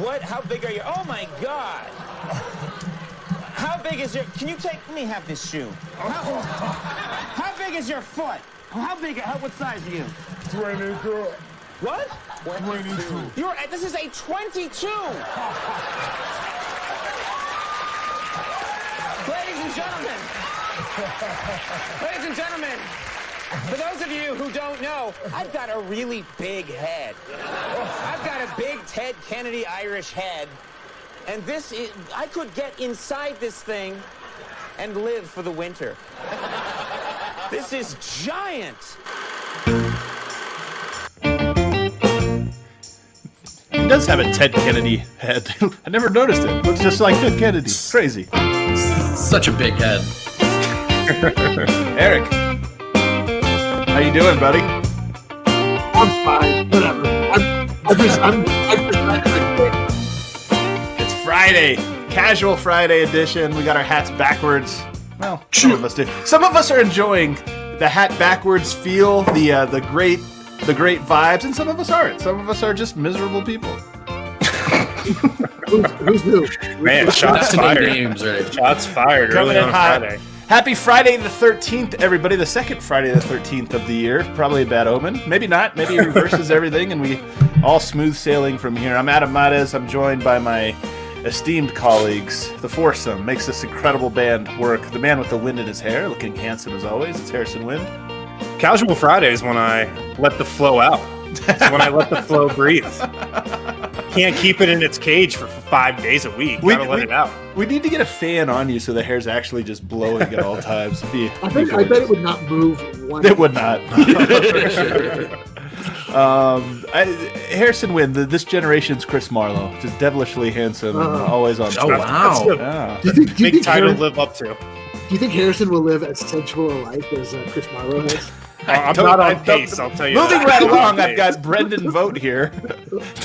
What? How big are you? Oh my God! How big is your? Can you let me have this shoe? How big is your foot? What size are you? 22. What? 22. This is a 22. Ladies and gentlemen, for those of you who don't know, I've got a really big head. I've got a big Ted Kennedy Irish head, and I could get inside this thing and live for the winter. This is giant. He does have a Ted Kennedy head. I never noticed it. Looks just like Ted Kennedy. Crazy. Such a big head. Eric, how you doing, buddy? I'm fine. Whatever. It's Friday, casual Friday edition. We got our hats backwards. Well, some of us do. Some of us are enjoying the hat backwards feel, the great vibes, and some of us aren't. Some of us are just miserable people. Who's who? Man, shots fired. Names, right? Shots fired Coming early in on hot. Friday. Happy Friday the 13th, everybody. The second Friday the 13th of the year. Probably a bad omen. Maybe not. Maybe it reverses everything and we all smooth sailing from here. I'm Adam Mares. I'm joined by my esteemed colleagues. The foursome makes this incredible band work. The man with the wind in his hair, looking handsome as always. It's Harrison Wind. Casual Friday is when I let the flow out. It's when I let the flow breathe. Can't keep it in its cage for 5 days a week. Gotta let it out. We need to get a fan on you so the hair's actually just blowing at all times. I bet it would not move one. It would not. Harrison Wind, this generation's Chris Marlowe, just devilishly handsome, and always on. Oh, wow. Yeah. Do you Big think title to live up to. Do you think Harrison will live as sensual a life as Chris Marlowe has? I'm not on pace, I'll tell you Moving that. right I'm not along, on I've pace. got Brendan Vogt here.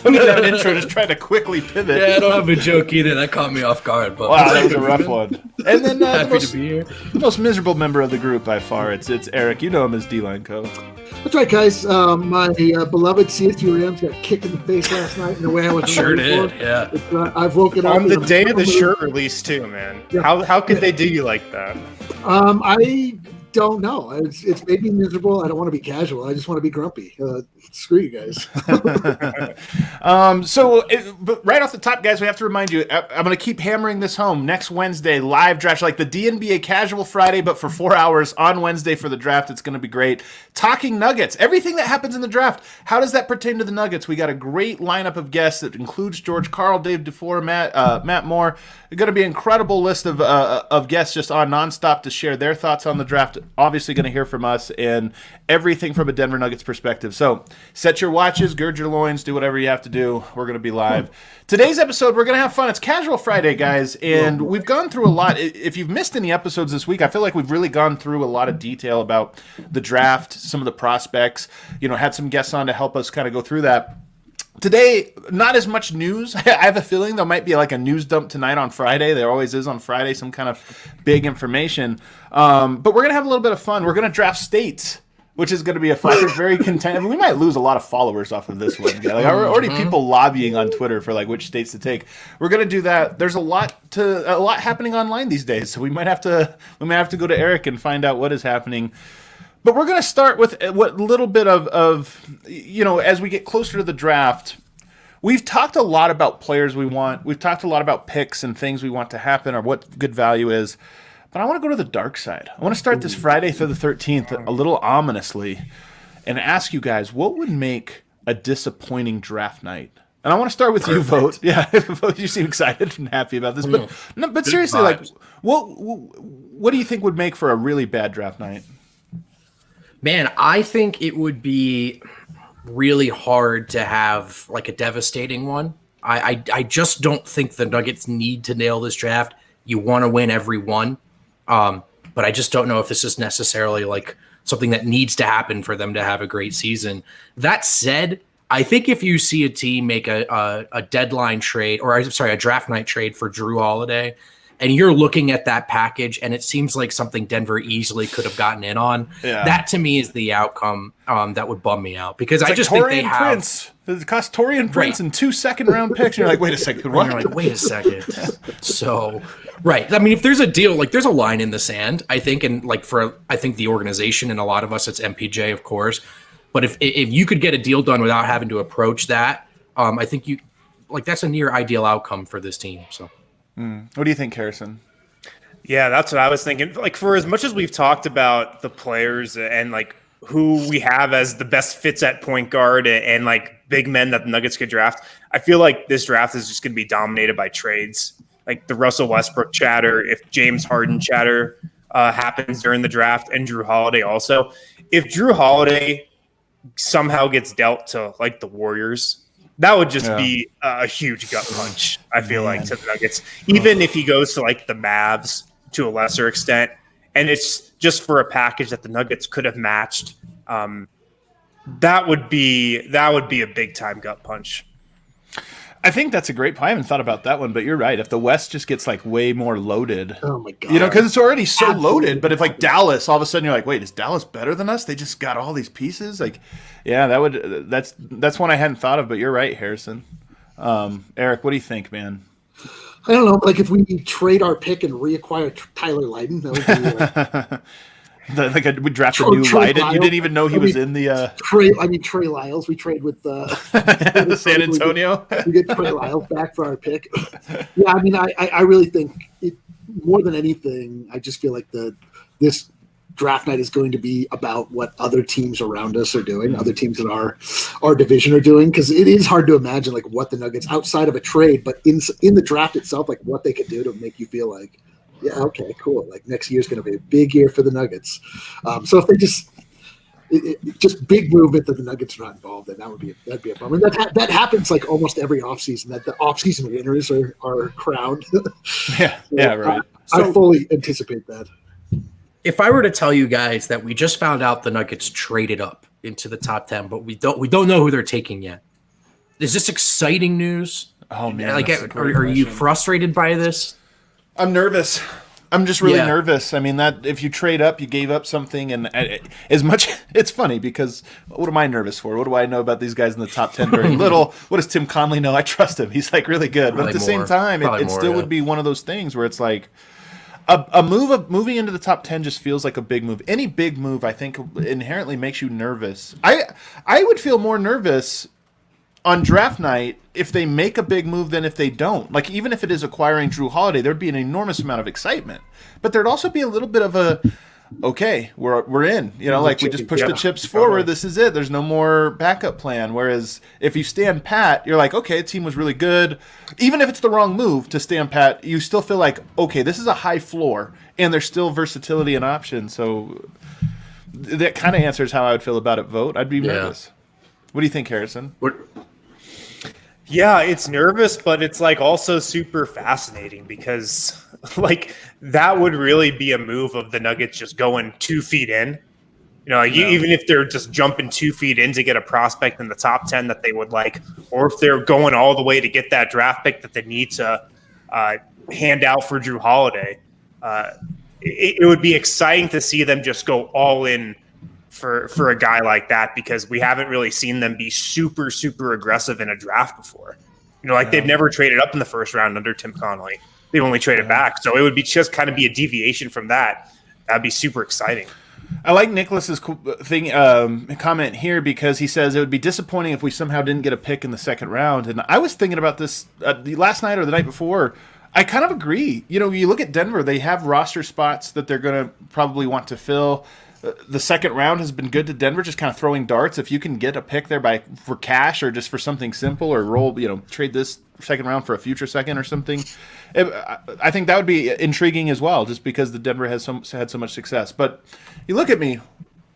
Don't get that intro, just trying to quickly pivot. Yeah, I don't have a joke either. That caught me off guard. But Wow, that was a rough one. And then Happy to be here. the most miserable member of the group by far, it's Eric. You know him as D-Line Co. That's right, guys. My beloved CSU Rams got kicked in the face last night in a way I was Sure ready did, for. yeah. I've woken up On the and day of the I'm- shirt release, too, man. Yeah. How could they do you like that? I don't know. It's made me miserable. I don't want to be casual. I just want to be grumpy. Screw you guys. But right off the top, guys, we have to remind you, I'm going to keep hammering this home. Next Wednesday, live draft, like the DNBA Casual Friday, but for 4 hours on Wednesday for the draft. It's going to be great. Talking Nuggets, everything that happens in the draft. How does that pertain to the Nuggets? We got a great lineup of guests that includes George Karl, Dave DeFore, Matt Moore. It's going to be an incredible list of guests just on nonstop to share their thoughts on the draft. Obviously going to hear from us and everything from a Denver Nuggets perspective. So set your watches, gird your loins, do whatever you have to do. We're going to be live. Today's episode, we're going to have fun. It's Casual Friday, guys, and we've gone through a lot. If you've missed any episodes this week, I feel like we've really gone through a lot of detail about the draft, some of the prospects, had some guests on to help us kind of go through that. Today, not as much news. I have a feeling there might be like a news dump tonight on Friday. There always is on Friday, some kind of big information. But we're going to have a little bit of fun. We're going to draft states, which is going to be a fun. Very content. We might lose a lot of followers off of this one. Like, already people lobbying on Twitter for like which states to take. We're going to do that. There's a lot happening online these days, so we might have to go to Eric and find out what is happening. But we're going to start with what little bit of as we get closer to the draft. We've talked a lot about players we want. We've talked a lot about picks and things we want to happen or what good value is. But I want to go to the dark side. I want to start this Friday through the 13th a little ominously and ask you guys, what would make a disappointing draft night? And I want to start with you, Vogt. Yeah, Vogt, you seem excited and happy about this. But seriously, like, what do you think would make for a really bad draft night? Man, I think it would be really hard to have like a devastating one. I just don't think the Nuggets need to nail this draft. You want to win every one. But I just don't know if this is necessarily like something that needs to happen for them to have a great season. That said, I think if you see a team make a deadline trade, or I'm sorry, a draft night trade for Jrue Holiday, and you're looking at that package, and it seems like something Denver easily could have gotten in on. Yeah. That to me is the outcome that would bum me out, because It's I like just Torian think they have. Prince. It cost Torian Prince and 2 second-round picks. And you're like, wait a second, And what? you're like, wait a second. So, right. I mean, if there's a deal, like there's a line in the sand, I think, and like I think the organization and a lot of us, it's MPJ, of course. But if you could get a deal done without having to approach that, I think that's a near ideal outcome for this team. So, What do you think, Harrison? Yeah, that's what I was thinking. Like, for as much as we've talked about the players and like who we have as the best fits at point guard and like big men that the Nuggets could draft, I feel like this draft is just going to be dominated by trades. Like the Russell Westbrook chatter, if James Harden chatter happens during the draft, and Jrue Holiday also. If Jrue Holiday somehow gets dealt to like the Warriors, that would just be a huge gut punch, I feel like, to the Nuggets. Even if he goes to like the Mavs to a lesser extent, and it's just for a package that the Nuggets could have matched, that would be a big time gut punch. I think that's a great point. I haven't thought about that one, but you're right. If the West just gets like way more loaded, Oh my god! because it's already so loaded. But if like Dallas, all of a sudden you're like, wait, is Dallas better than us? They just got all these pieces. Like, yeah, that's one I hadn't thought of. But you're right, Harrison. Eric, what do you think, man? I don't know. Like if we trade our pick and reacquire Tyler Lydon, that would be we drafted a new Lydon. You didn't even know he was in the Trey Lyles. We trade with San Antonio. We get Trey Lyles back for our pick. Yeah, I mean, I really think it more than anything. I just feel like this draft night is going to be about what other teams around us are doing, other teams in our division are doing, because it is hard to imagine like what the Nuggets outside of a trade, but in the draft itself, like what they could do to make you feel like, yeah, okay, cool. Like next year's going to be a big year for the Nuggets. So if they just big movement that the Nuggets are not involved in, that'd be a bummer. And that happens like almost every offseason, that the offseason winners are crowned. Yeah, right. I fully anticipate that. If I were to tell you guys that we just found out the Nuggets traded up into the top 10, but we don't know who they're taking yet, is this exciting news? Oh man, like, are you frustrated by this? I'm nervous. I'm just really nervous. I mean, that if you trade up, you gave up something, and as much, it's funny because what am I nervous for? What do I know about these guys in the top 10 very little? What does Tim Conley know? I trust him. He's like really good, but at the same time, it still would be one of those things where it's like a move of moving into the top 10 just feels like a big move. Any big move, I think, inherently makes you nervous. I would feel more nervous on draft night if they make a big move than if they don't. Like, even if it is acquiring Jrue Holiday, there'd be an enormous amount of excitement. But there'd also be a little bit of a, okay, we're in. You know, like we just push the chips forward. This is it. There's no more backup plan. Whereas if you stand pat, you're like, okay, the team was really good. Even if it's the wrong move to stand pat, you still feel like, okay, this is a high floor, and there's still versatility and options. So that kind of answers how I would feel about it, Vogt. I'd be nervous. What do you think, Harrison? Yeah, it's nervous, but it's like also super fascinating because like that would really be a move of the Nuggets just going 2 feet in. You know, like even if they're just jumping 2 feet in to get a prospect in the top 10 that they would like, or if they're going all the way to get that draft pick that they need to hand out for Jrue Holiday, it would be exciting to see them just go all in for a guy like that, because we haven't really seen them be super, super aggressive in a draft before. You know, like they've never traded up in the first round under Tim Conley. They've only traded back. So it would be just kind of be a deviation from that. That'd be super exciting. I like Nicholas's comment here because he says it would be disappointing if we somehow didn't get a pick in the second round. And I was thinking about this last night or the night before. I kind of agree. You know, you look at Denver, they have roster spots that they're going to probably want to fill. The second round has been good to Denver, just kind of throwing darts. If you can get a pick there for cash or just for something simple, or trade this second round for a future second or something, I think that would be intriguing as well, just because the Denver has had so much success. But you look at me, I'm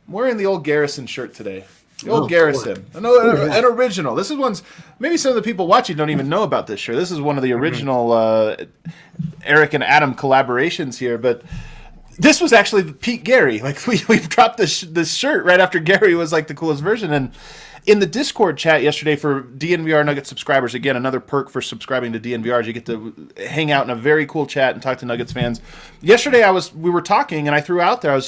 wearing the old Garrison shirt today. The old Garrison, an original. This is one's maybe some of the people watching don't even know about this shirt. This is one of the original Eric and Adam collaborations here, but. This was actually Pete Gary. Like we've dropped this shirt right after Gary was like the coolest version, and in the Discord chat yesterday for DNVR Nuggets subscribers. Again, another perk for subscribing to DNVR is you get to hang out in a very cool chat and talk to Nuggets fans. Yesterday, we were talking, and I threw out there,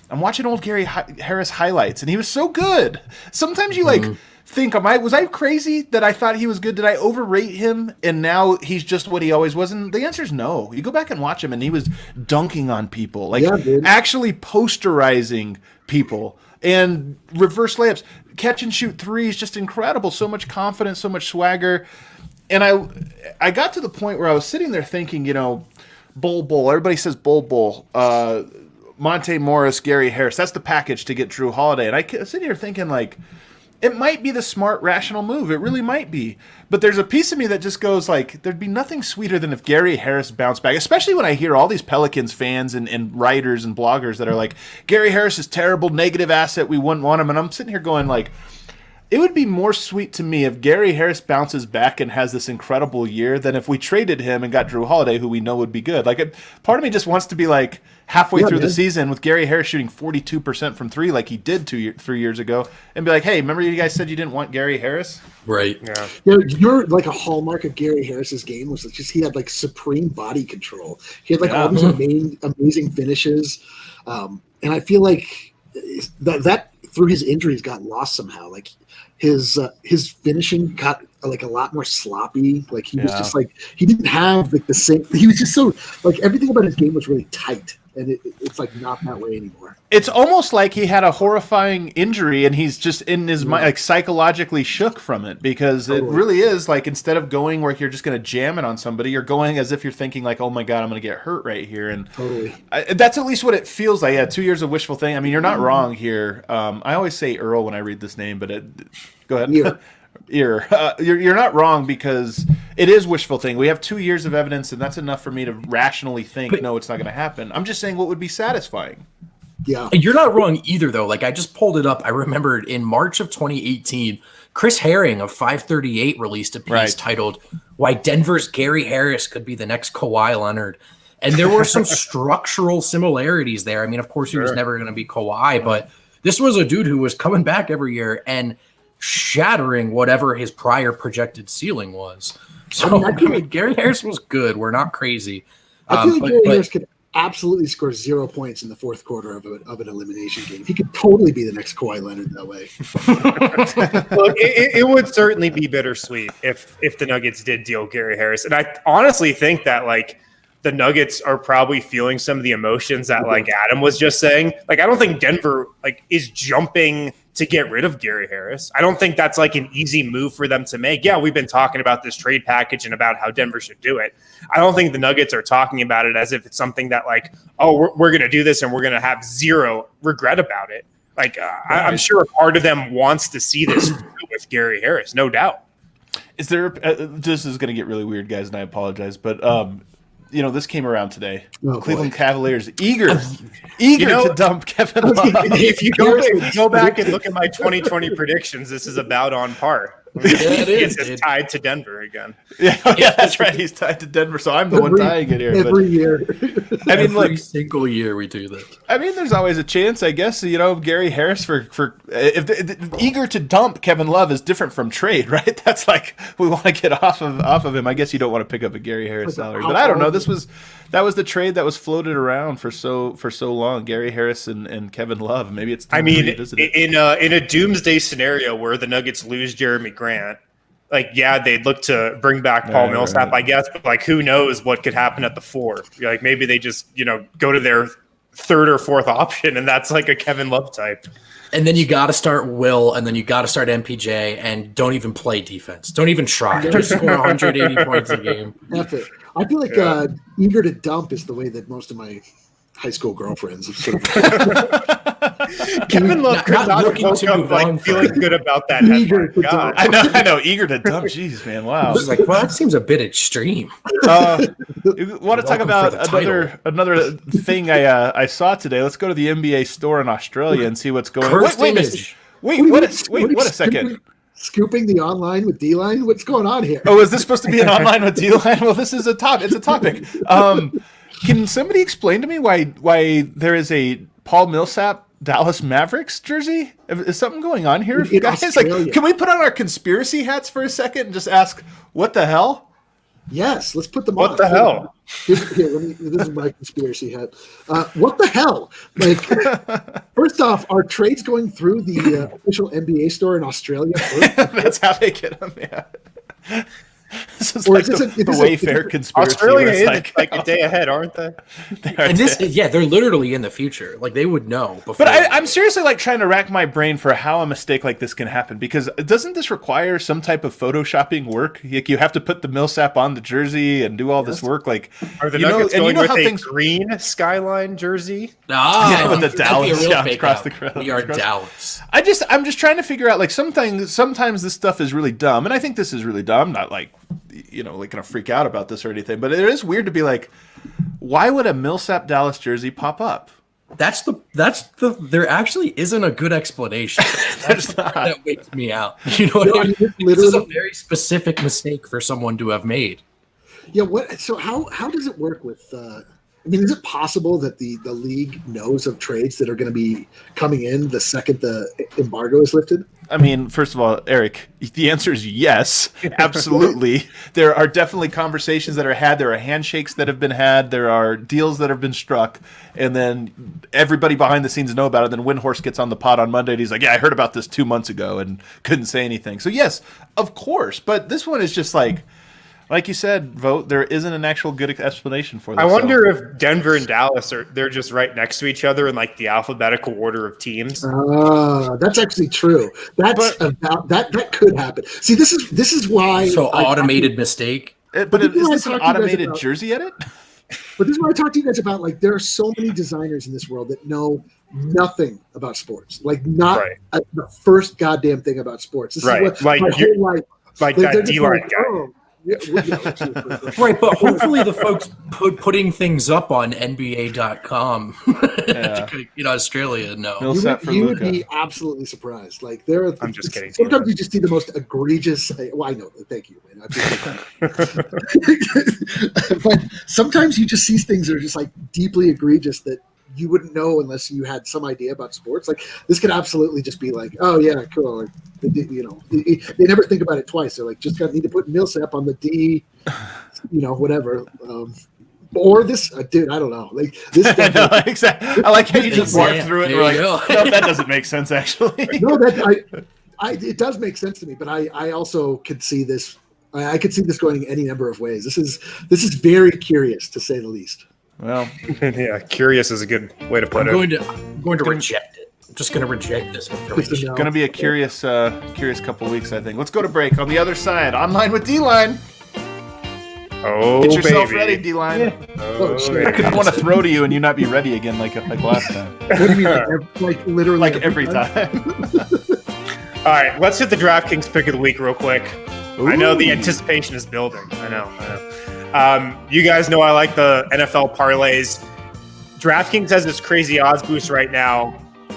I'm watching old Gary Harris highlights, and he was so good. Sometimes you think, was I crazy that I thought he was good? Did I overrate him, and now he's just what he always was? And the answer is no. You go back and watch him, and he was dunking on people, actually posterizing people, and reverse layups, catch and shoot threes, just incredible. So much confidence, so much swagger. And I got to the point where I was sitting there thinking, Bull. Everybody says Bull. Monte Morris, Gary Harris. That's the package to get Jrue Holiday. And I sit here thinking, it might be the smart, rational move. It really might be. But there's a piece of me that just goes there'd be nothing sweeter than if Gary Harris bounced back, especially when I hear all these Pelicans fans and writers and bloggers that are like, Gary Harris is terrible, negative asset, we wouldn't want him. And I'm sitting here going it would be more sweet to me if Gary Harris bounces back and has this incredible year than if we traded him and got Jrue Holiday, who we know would be good. Part of me just wants to be halfway through the season with Gary Harris shooting 42% from three like he did 3 years ago and be like, hey, remember you guys said you didn't want Gary Harris? Right. Yeah. You're a hallmark of Gary Harris's game was just he had supreme body control. He had all these amazing finishes. And I feel like that through his injuries got lost somehow. His finishing got a lot more sloppy. He was just he didn't have the same. He was just so everything about his game was really tight, and it's not that way anymore. It's almost like he had a horrifying injury, and he's just in his mind psychologically shook from it because it really is instead of going where you're just going to jam it on somebody, you're going as if you're thinking oh my god, I'm going to get hurt right here, and that's at least what it feels like. Yeah, 2 years of wishful thinking. I mean, you're not wrong here. I always say Earl when I read this name, but go ahead. You're not wrong because it is wishful thinking. We have 2 years of evidence, and that's enough for me to rationally think, no, it's not going to happen. I'm just saying what would be satisfying. Yeah. And you're not wrong either, though. I just pulled it up. I remembered in March of 2018, Chris Herring of 538 released a piece titled Why Denver's Gary Harris Could Be the Next Kawhi Leonard. And there were some structural similarities there. I mean, of course, he was never going to be Kawhi, but this was a dude who was coming back every year and shattering whatever his prior projected ceiling was. So, I mean, Gary Harris was good. We're not crazy. I feel like Gary Harris could absolutely score 0 points in the fourth quarter of an elimination game. He could totally be the next Kawhi Leonard that way. Look, it would certainly be bittersweet if the Nuggets did deal Gary Harris. And I honestly think that the Nuggets are probably feeling some of the emotions that Adam was just saying. I don't think Denver is jumping to get rid of Gary Harris. I don't think that's an easy move for them to make. Yeah, we've been talking about this trade package and about how Denver should do it. I don't think the Nuggets are talking about it as if it's something that we're going to do this and we're going to have zero regret about it. I'm sure a part of them wants to see this with Gary Harris, no doubt. Is there? This is going to get really weird, guys, and I apologize, but this came around today. Cleveland Cavaliers eager to dump Kevin Love. If you go back and look at my 2020 predictions, this is about on par. It's tied to Denver again. Yeah, that's right. He's tied to Denver, so I'm the one tying it here. Every year. I mean, every single year we do this. I mean, there's always a chance, I guess. Gary Harris for eager to dump Kevin Love is different from trade, right? That's we want to get off of him. I guess you don't want to pick up a Gary Harris salary, but I don't know. That was the trade that was floated around for so long. Gary Harris and Kevin Love. Maybe it's time to revisit it. In a doomsday scenario where the Nuggets lose Jeremy Grant, they'd look to bring back Paul Millsap, I guess, but who knows what could happen at the four? Maybe they just go to their third or fourth option, and that's a Kevin Love type. And then you got to start Will, and then you got to start MPJ, and don't even play defense. Don't even try. Just score 180 points a game. That's it. I feel like eager to dump is the way that most of my high school girlfriends have sort of Kevin Love could not have woke up feeling good about that. Eager to dump. I know. Eager to dump. Jeez, man. Wow. It's that seems a bit extreme. You want to talk about another thing I saw today? Let's go to the NBA store in Australia and see what's going on. Wait a second. Scooping the online with D-Line? What's going on here? Oh, is this supposed to be an online with D-Line? Well, this is it's a topic. Can somebody explain to me why there is a Paul Millsap Dallas Mavericks jersey? Is something going on here, In guys? Australia. Like, can we put on our conspiracy hats for a second and just ask, what the hell? Yes, let's put them on. What the hell? Here, this is my conspiracy hat. What the hell? Like, first off, are trades going through the official NBA store in Australia first? That's how they get them, yeah. This is Or like is the this Wayfair conspiracy. Australia where it's is like a day ahead, aren't they? And they're literally in the future. Like they would know before. But I'm seriously like trying to rack my brain for how a mistake like this can happen, because doesn't this require some type of photoshopping work? Like you have to put the Millsap on the jersey and do all this work. Like, Are the Nuggets going with how a green skyline jersey? Yeah, with the that'd be a Dallas real shots fake across out. the crowd. We are Dallas. I'm just trying to figure out, like, sometimes this stuff is really dumb, and I think this is really dumb. I'm not like, like gonna freak out about this or anything, but it is weird to be like, why would a Millsap Dallas jersey pop up? There actually isn't a good explanation. That's the part that wakes me out. You know what I mean? Literally- This is a very specific mistake for someone to have made. Yeah. What? So how does it work with? Is it possible that the league knows of trades that are going to be coming in the second the embargo is lifted? I mean, first of all, Eric, the answer is yes, absolutely. There are definitely conversations that are had. There are handshakes that have been had. There are deals that have been struck. And then everybody behind the scenes know about it. Then Windhorst gets on the pod on Monday and he's like, yeah, I heard about this 2 months ago and couldn't say anything. So yes, of course. But this one is just like you said, Vogt, there isn't an actual good explanation for this. I wonder if Denver and Dallas they're just right next to each other in like the alphabetical order of teams. That's actually true. That could happen. See, this is why. So automated mistake. But is this an automated jersey edit? But this is what I talk to you guys about. Like, there are so many designers in this world that know nothing about sports. Like, not the first goddamn thing about sports. This is what my whole life. Like that D-line guy. Oh, Right, but hopefully the folks putting things up on NBA.com in Australia know. You would be absolutely surprised. Like, there are. I'm just kidding. Sometimes you just see the most egregious. Well, I know. Thank you, man. But sometimes you just see things that are just like deeply egregious that you wouldn't know unless you had some idea about sports. Like, this could absolutely just be like, oh yeah, cool. Like, they never think about it twice. They're like, just need to put Millsap on the D, whatever. Or this, dude, I don't know. Like this. Exactly. I like how you just walk through it. And we're like, no, that doesn't make sense. Actually, no, it does make sense to me. But I also could see this. I could see this going any number of ways. This is very curious, to say the least. Well, yeah, curious is a good way to put it. I'm going to reject it. I'm just going to reject this information. Going to be a curious couple weeks, I think. Let's go to break. On the other side, online with D-Line. Oh, get yourself baby. ready, D-Line. Yeah. I couldn't want to throw to you and you not be ready again like last time. What do you mean? Like literally like every time. All right, let's hit the DraftKings pick of the week real quick. Ooh. I know the anticipation is building. I know. You guys know I like the NFL parlays. DraftKings has this crazy odds boost right now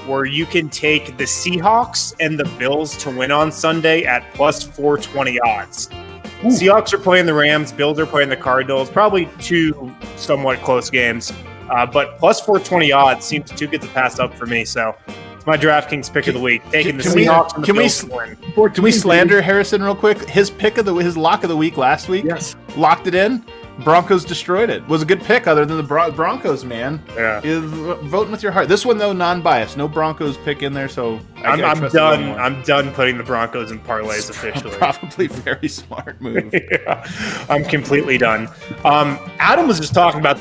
where you can take the Seahawks and the Bills to win on Sunday at plus 420 odds. Ooh. Seahawks are playing the Rams. Bills are playing the Cardinals. Probably two somewhat close games. But plus 420 odds seems too good to pass up for me. So it's my DraftKings pick of the week. Taking the Seahawks and the Bills to win. Can we slander Harrison real quick? His his lock of the week last week. Yes. Locked it in. Broncos destroyed it. Was a good pick other than the Broncos, man. Yeah. Voting with your heart. This one, though, non-biased. No Broncos pick in there, so I'm done. I'm done putting the Broncos in parlays officially. Probably very smart move. Yeah, I'm completely done. Adam was just talking about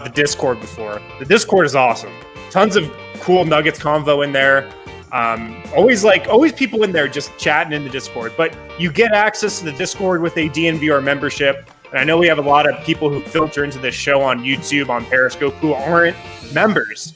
the Discord before. The Discord is awesome. Tons of cool Nuggets convo in there. Always people in there just chatting in the Discord. But you get access to the Discord with a DNVR membership. And I know we have a lot of people who filter into this show on YouTube, on Periscope, who aren't members.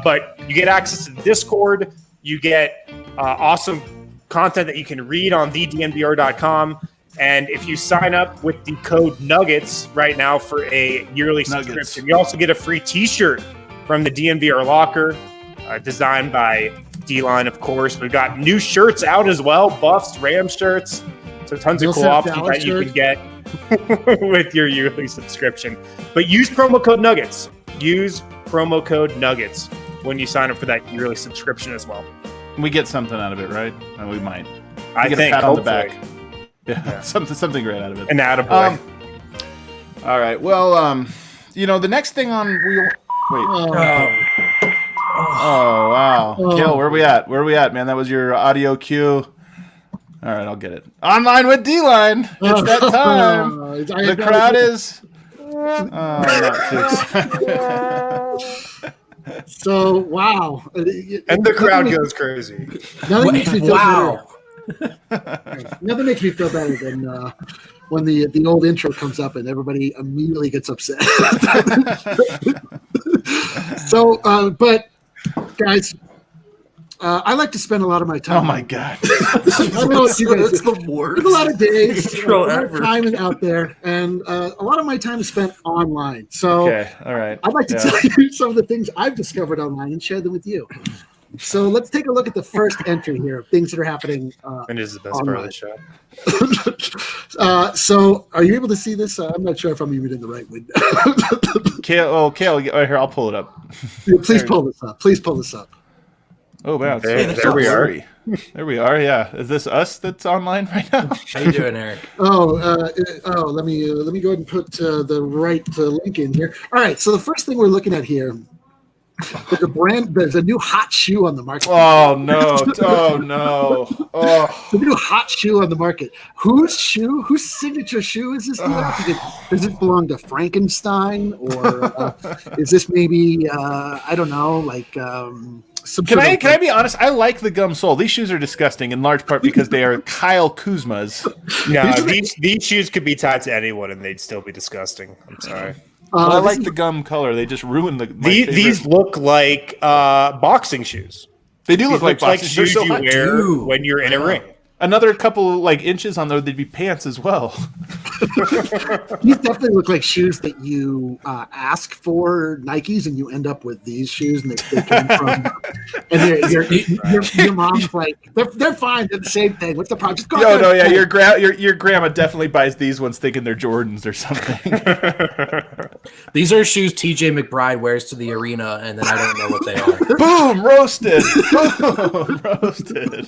But you get access to the Discord. You get awesome content that you can read on thednvr.com. And if you sign up with the code NUGGETS right now for a yearly subscription, you also get a free T-shirt from the DNVR Locker, designed by D-Line, of course. We've got new shirts out as well, Buffs, Ram shirts. So tons of cool options that you can get with your yearly subscription. But use promo code NUGGETS. Use promo code NUGGETS when you sign up for that yearly subscription as well. We get something out of it, right? And we might. I get think, a pat on the hopefully. back. Yeah. something great out of it. An attaboy. All right. Well, the next thing on wait. Oh wow, Kill, where we at? Where we at, man? That was your audio cue. All right, I'll get it. Online with D-Line. It's that time. The crowd is. So wow, and the crowd goes crazy. Nothing makes me feel Wow. better. Nothing makes me feel better than when the old intro comes up and everybody immediately gets upset. So, but guys, I like to spend a lot of my time. Oh my god! I don't know what you guys It's do. the worst. There's a lot of days, intro a lot ever. of time is out there, and a lot of my time is spent online. So, Okay, all right. I'd like to tell you some of the things I've discovered online and share them with you. So let's take a look at the first entry here of things that are happening. And this is the best part of the show. So are you able to see this? I'm not sure if I'm even in the right window. Kale, here, I'll pull it up. Please pull this up. Please pull this up. Oh wow, There it's so we are. blurry. There we are. Yeah, is this us that's online right now? How you doing, Eric? Let me go ahead and put the right link in here. All right. So the first thing we're looking at here, there's a new hot shoe on the market. Oh no! Oh no! Oh. The new hot shoe on the market. Whose signature shoe is this? Does it belong to Frankenstein, or is this maybe I don't know, like some? Can I be honest? I like the gum sole. These shoes are disgusting in large part because they are Kyle Kuzma's. No, these shoes could be tied to anyone and they'd still be disgusting. I'm sorry. I like the gum color. They just ruin These look like boxing shoes. They do look like like boxing shoes shoes. you wear when you're in a ring. Another couple inches on there, they'd be pants as well. These definitely look like shoes that you ask for Nikes, and you end up with these shoes, and they came from. And your mom's like, they're fine, they're the same thing. What's the problem? Just go out there and play. Your grandma definitely buys these ones thinking they're Jordans or something. These are shoes TJ McBride wears to the arena, and then I don't know what they are. Boom, roasted. Boom, roasted.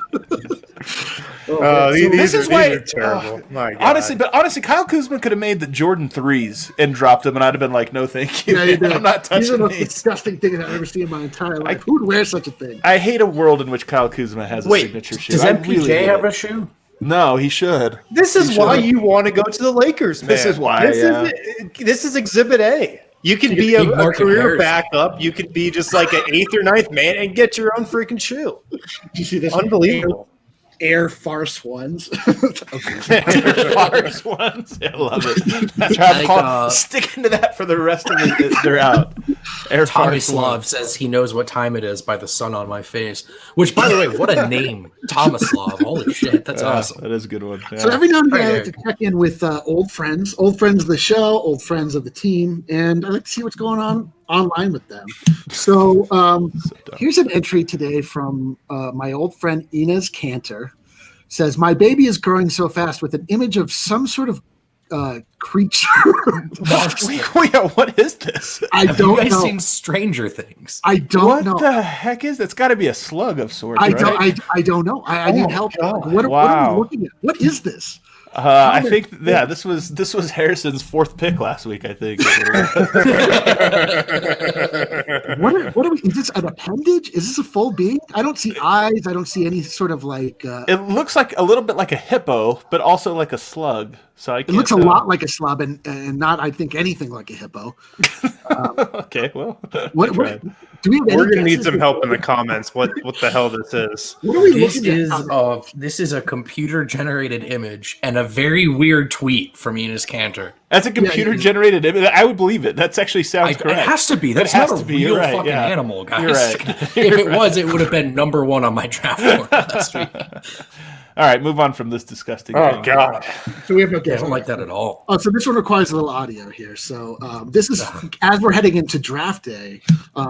These is are why terrible. My God. Honestly, Kyle Kuzma could have made the Jordan 3s and dropped them, and I'd have been like, no, thank you. Yeah, you did. I'm not These are the touching most these. disgusting thing I've ever seen in my entire life. Who would wear such a thing? I hate a world in which Kyle Kuzma has a signature shoe. Does I MPJ really hate have it. a shoe? No, he should. This is why you want to go to the Lakers, man. This is why, This is Exhibit A. You can be a career backup. You can be just like an 8th or 9th man and get your own freaking shoe. Did you see this? Unbelievable. Air Farce ones. Farce ones. I love it. That's why I'm sticking to that for the rest of the. They're out. Air Tommy Farce Slav ones. says he knows what time it is by the sun on my face. Which, by the way, what a name, Tomislav! Holy shit, that's awesome. That is a good one. Yeah. So every now and then I like to check in with old friends of the show, old friends of the team, and I like to see what's going on online with them. So here's an entry today from my old friend Inez Cantor. Says, my baby is growing so fast with an image of some sort of creature. What is this? I don't Have you guys know. seen Stranger Things? I don't know. What the heck is that's got to be a slug of sorts, I right? don't know. I need help. What are we looking at? What is this? I think this was Harrison's 4th pick last week. I think. What are we? Is this an appendage? Is this a full being? I don't see eyes. I don't see any sort of like. It looks like a little bit like a hippo, but also like a slug. So it looks a lot like a slug, and not, I think, anything like a hippo. Okay, well, what do we? We're gonna need some help in the comments. What the hell this is? What are we This looking at? this is a computer generated image and a very weird tweet from Enos Cantor. That's a computer generated image. I would believe it. That actually sounds correct. It has to be. That's has not to a be. You're real right, fucking yeah. animal, guys. You're right. If it was, it would have been number 1 on my draft board last week. All right, move on from this disgusting thing. God. So we have I don't like that at all. Oh, so this one requires a little audio here. So this is as we're heading into draft day.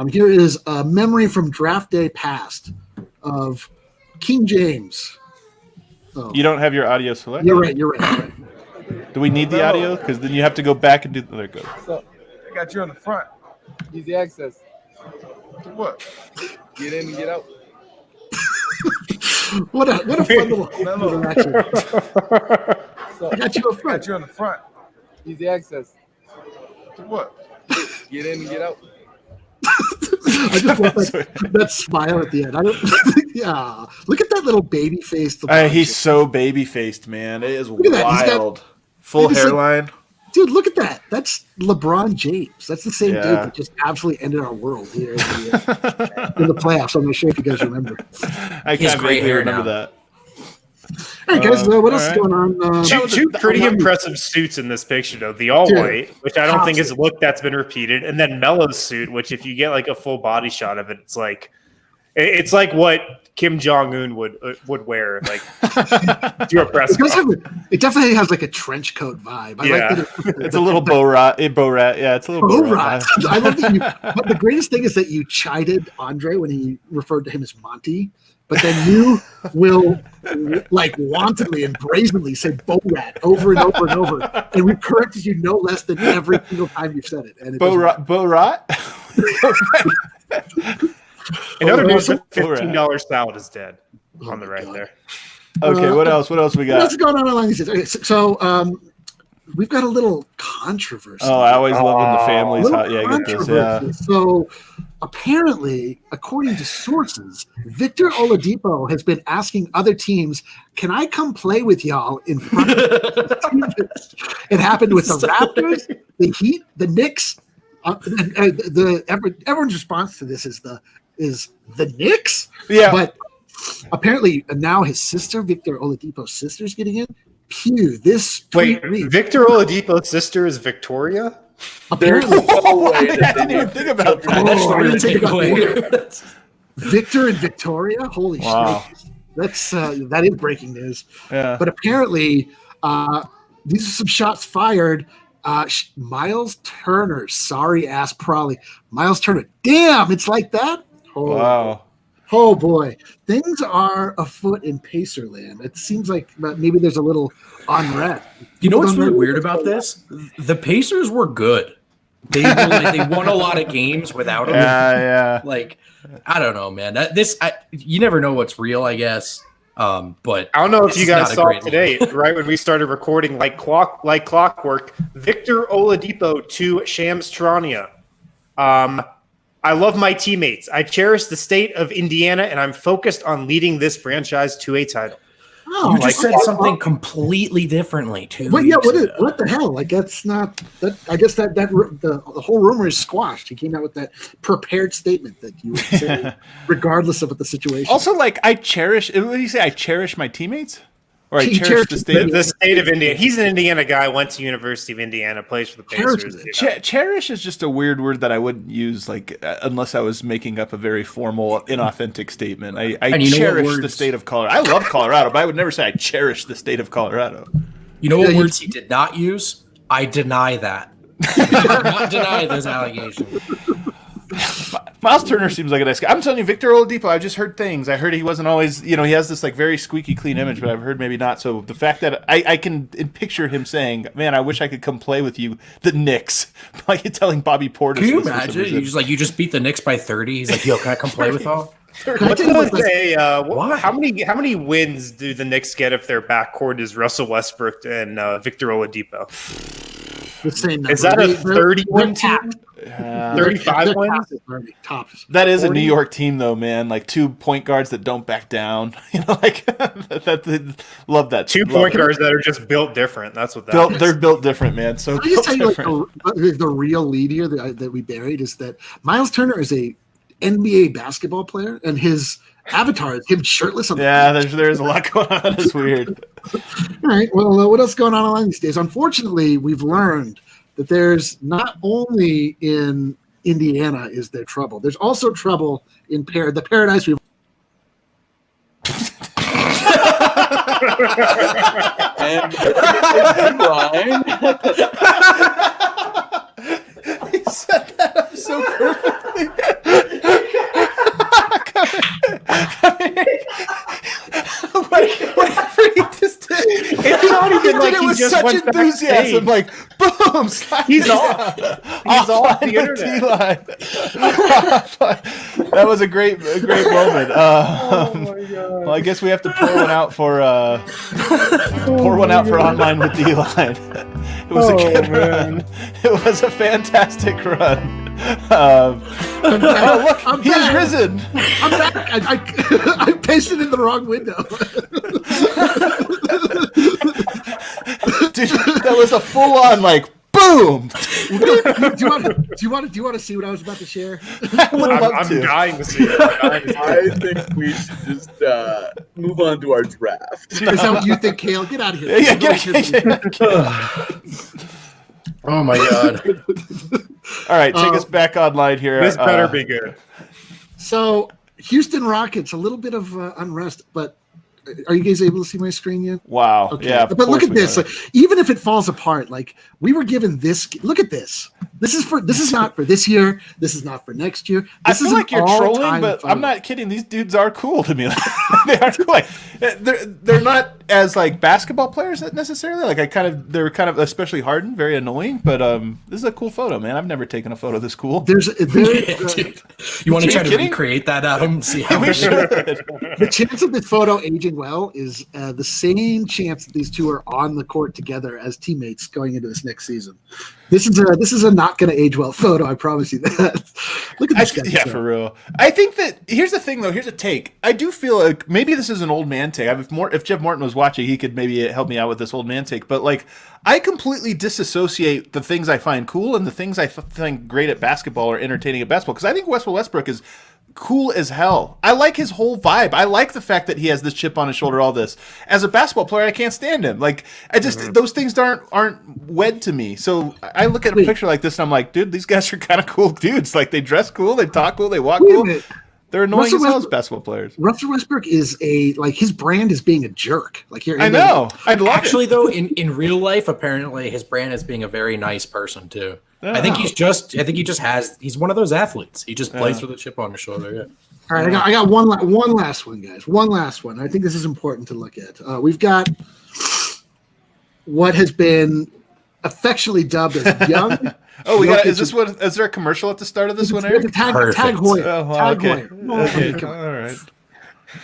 Here is a memory from draft day past of King James. Oh. You don't have your audio selected? You're right. Do we need the audio? Because then you have to go back and do. There it goes. So, I got you on the front. Easy access. What? Get in and get out. What a fun little interaction. So, I got you up front. Got you on the front. Easy access. To what? Get in and get out. I just want that smile at the end. I don't. Yeah, look at that little baby face. He's so baby faced, man. It is Look at that. wild. Full hairline. Dude, look at that. That's LeBron James. That's the same dude that just absolutely ended our world here in the playoffs. I'm not sure if you guys remember. I can't vaguely remember that. All right, guys. What else is going on? Two pretty impressive suits in this picture, though. The all-white, which I don't think is a look that's been repeated, and then Melo's suit, which if you get like a full body shot of it, it's like what Kim Jong-un would wear, like to a press conference. It definitely has like a trench coat vibe. I like that it's a little Borat. Yeah, it's a little Borat. I love that but the greatest thing is that you chided Andre when he referred to him as Monty, but then you will like wantonly and brazenly say Borat over and over and over, and we corrected you no less than every single time you've said it. And Borat. In other news, $15 salad is dead on the right there. Okay, what else? What else we got? What's going on online these days? Okay, so we've got a little controversy. Oh, I always love when the family's hot. Yeah, I get this. Yeah. So apparently, according to sources, Victor Oladipo has been asking other teams, "Can I come play with y'all in front of the It happened with the Raptors, the Heat, the Knicks. Everyone's response to this is the Knicks. Yeah, but apparently now his sister, Victor Oladipo's sister, is getting in. This wait, Victor Oladipo's sister is Victoria. Apparently, I didn't even think about that. That's the real takeaway. Victor and Victoria. Holy shit! That is breaking news. Yeah. But apparently, these are some shots fired. Miles Turner, sorry ass Prolly. Miles Turner. Damn, it's like that. Oh, wow. Oh boy, things are afoot in Pacerland. It seems like maybe there's a little unrest. You know what's really weird about this? The Pacers were good. They won a lot of games without him. Yeah. Like, I don't know, man. You never know what's real, I guess. But I don't know if you guys saw today, right when we started recording like clockwork. Victor Oladipo to Shams Charania. I love my teammates. I cherish the state of Indiana, and I'm focused on leading this franchise to a title. Oh, you just said something completely differently too. Well, yeah, what the hell? Like that's not that. I guess that the whole rumor is squashed. He came out with that prepared statement that you would say, regardless of what the situation. Also, like I cherish. What do you say? I cherish my teammates, or I cherish the state of Indiana. He's an Indiana guy. Went to University of Indiana. Plays for the Pacers. Cherish is just a weird word that I wouldn't use, like unless I was making up a very formal, inauthentic statement. I cherish the state of Colorado. I love Colorado, but I would never say I cherish the state of Colorado. You know what words he did not use? I deny that. He did not deny those allegations. Miles Turner seems like a nice guy. I'm telling you, Victor Oladipo, I've just heard things. I heard he wasn't always, he has this like very squeaky clean image, but I've heard maybe not. So the fact that I can picture him saying, man, I wish I could come play with you, the Knicks. Like you're telling Bobby Portis. Can you imagine? You just beat the Knicks by 30. He's like, yo, can I come play with y'all? How many wins do the Knicks get if their backcourt is Russell Westbrook and Victor Oladipo? The same number. Is that a 31 team? 35 wins? That is 40? A New York team, though, man. Like 2 point guards that don't back down. Love that. 2 point guards that are just built different. That's what that is. They're built different, man. So I just tell you, the real lead here that we buried is that Miles Turner is a NBA basketball player, and his avatar is him shirtless. There's a lot going on. It's weird. All right. Well, what else is going on online these days? Unfortunately, we've learned that there's not only in Indiana is there trouble. There's also trouble in the paradise we've. And he set that up so perfectly. Whatever he just did, it's not even like he just went enthusiasm. Like boom, he's off the internet. That was a great moment. Oh my God. Well, I guess we have to pour one out for online with D-Line. It was a good run. It was a fantastic run. Look, he's risen. I'm back. I pasted in the wrong window. Dude, that was a full-on boom. Do you want to see what I was about to share? I'm dying to see it. I think we should just move on to our draft. Is that what you think, Kale? Get out of here. Yeah, get Oh my God. All right, take us back online here. This better be good. So, Houston Rockets, a little bit of unrest, but are you guys able to see my screen yet? Wow. Okay. Yeah, but look at this. Even if it falls apart, we were given this. Look at this. This is not for this year. This is not for next year. I This feel is like you're trolling, but final. I'm not kidding. These dudes are cool to me. They are cool. They're not as basketball players necessarily. They're kind of, especially Harden, very annoying. But this is a cool photo, man. I've never taken a photo this cool. Dude. You want to try to recreate that, Adam? See how We should. The chance of this photo aging well is the same chance that these two are on the court together as teammates going into this next season. This is a not going to age well photo. I promise you that. Look at this guy. Yeah, for real. I think that here's the thing, though. Here's a take. I do feel like maybe this is an old man take. If Jeff Morton was watching, he could maybe help me out with this old man take. But I completely disassociate the things I find cool and the things I find great at basketball or entertaining at basketball. Because I think Russell Westbrook is cool as hell. I like his whole vibe. I like the fact that he has this chip on his shoulder, all this. As a basketball player, I can't stand him. I just those things aren't wed to me. So I look at a picture like this and I'm like, dude, these guys are kind of cool dudes. They dress cool, they talk cool, they walk cool. They're annoying as hell as basketball players. Russell Westbrook is his brand is being a jerk. I know. I'd love Actually, though, in real life, apparently his brand is being a very nice person too. Yeah. I think he's one of those athletes. He just plays with a chip on his shoulder. Yeah. All right, I got one last one, guys. One last one. I think this is important to look at. We've got what has been affectionately dubbed as young. Oh, is there a commercial at the start of this one, Eric? Tag Hoyer. Okay. Okay. All right.